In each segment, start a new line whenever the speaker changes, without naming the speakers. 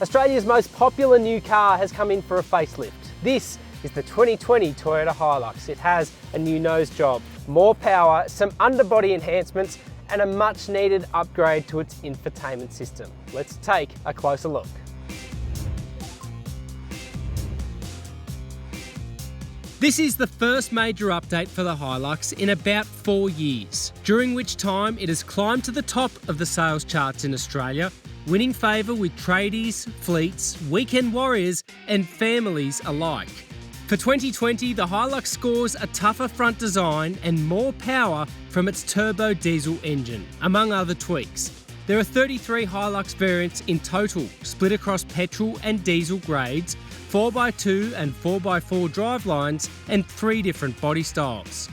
Australia's most popular new car has come in for a facelift. This is the 2020 Toyota HiLux. It has a new nose job, more power, some underbody enhancements, and a much needed upgrade to its infotainment system. Let's take a closer look. This is the first major update for the HiLux in about 4 years, during which time it has climbed to the top of the sales charts in Australia, winning favour with tradies, fleets, weekend warriors and families alike. For 2020, the HiLux scores a tougher front design and more power from its turbo diesel engine, among other tweaks. There are 33 HiLux variants in total, split across petrol and diesel grades, 4x2 and 4x4 drivelines, and 3 different body styles.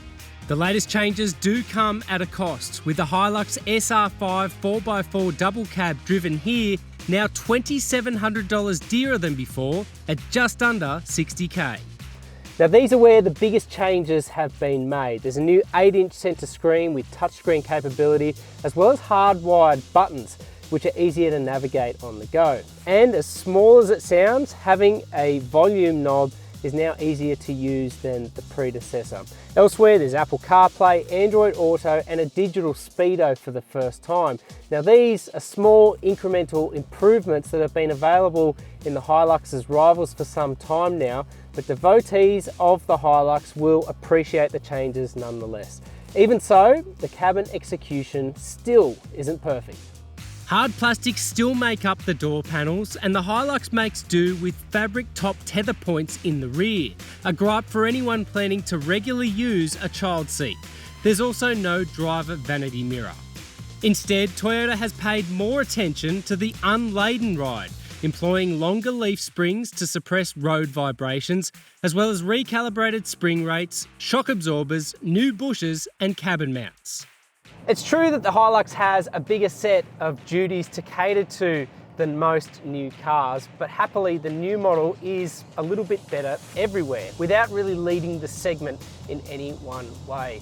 The latest changes do come at a cost, with the HiLux SR5 4x4 double cab driven here now $2,700 dearer than before at just under $60,000. Now these are where the biggest changes have been made. There's a new 8-inch centre screen with touchscreen capability, as well as hardwired buttons, which are easier to navigate on the go. And as small as it sounds, having a volume knob is now easier to use than the predecessor. Elsewhere, there's Apple CarPlay, Android Auto, and a digital speedo for the first time. Now these are small incremental improvements that have been available in the HiLux's rivals for some time now, but devotees of the HiLux will appreciate the changes nonetheless. Even so, the cabin execution still isn't perfect. Hard plastics still make up the door panels, and the HiLux makes do with fabric top tether points in the rear, a gripe for anyone planning to regularly use a child seat. There's also no driver vanity mirror. Instead, Toyota has paid more attention to the unladen ride, employing longer leaf springs to suppress road vibrations, as well as recalibrated spring rates, shock absorbers, new bushes, and cabin mounts. It's true that the HiLux has a bigger set of duties to cater to than most new cars, but happily the new model is a little bit better everywhere without really leading the segment in any one way.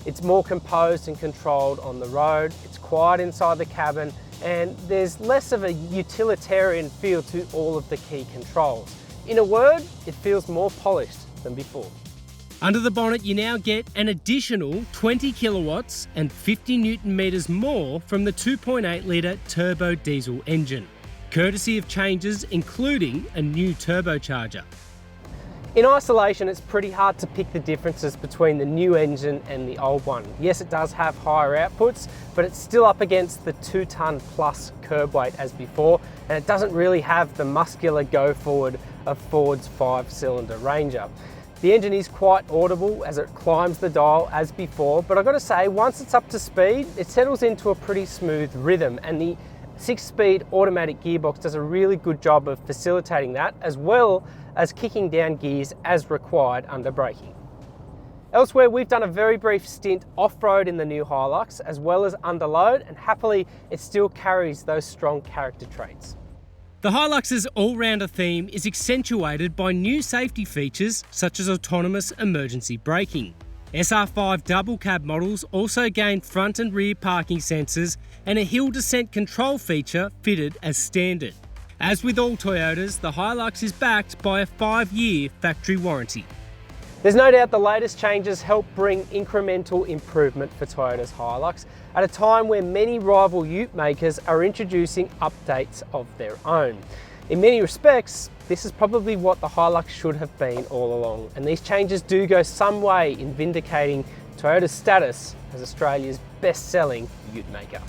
It's more composed and controlled on the road, it's quiet inside the cabin, and there's less of a utilitarian feel to all of the key controls. In a word, it feels more polished than before. Under the bonnet, you now get an additional 20 kilowatts and 50 newton meters more from the 2.8 litre turbo diesel engine, courtesy of changes including a new turbocharger. In isolation, it's pretty hard to pick the differences between the new engine and the old one. Yes, it does have higher outputs, but it's still up against the 2-tonne plus curb weight as before, and it doesn't really have the muscular go forward of Ford's 5-cylinder Ranger. The engine is quite audible as it climbs the dial as before, but I've got to say, once it's up to speed, it settles into a pretty smooth rhythm, and the 6-speed automatic gearbox does a really good job of facilitating that, as well as kicking down gears as required under braking. Elsewhere, we've done a very brief stint off-road in the new HiLux, as well as under load, and happily it still carries those strong character traits. The HiLux's all-rounder theme is accentuated by new safety features such as autonomous emergency braking. SR5 double cab models also gain front and rear parking sensors and a hill descent control feature fitted as standard. As with all Toyotas, the HiLux is backed by a 5-year factory warranty. There's no doubt the latest changes help bring incremental improvement for Toyota's HiLux at a time where many rival ute makers are introducing updates of their own. In many respects, this is probably what the HiLux should have been all along, and these changes do go some way in vindicating Toyota's status as Australia's best-selling ute maker.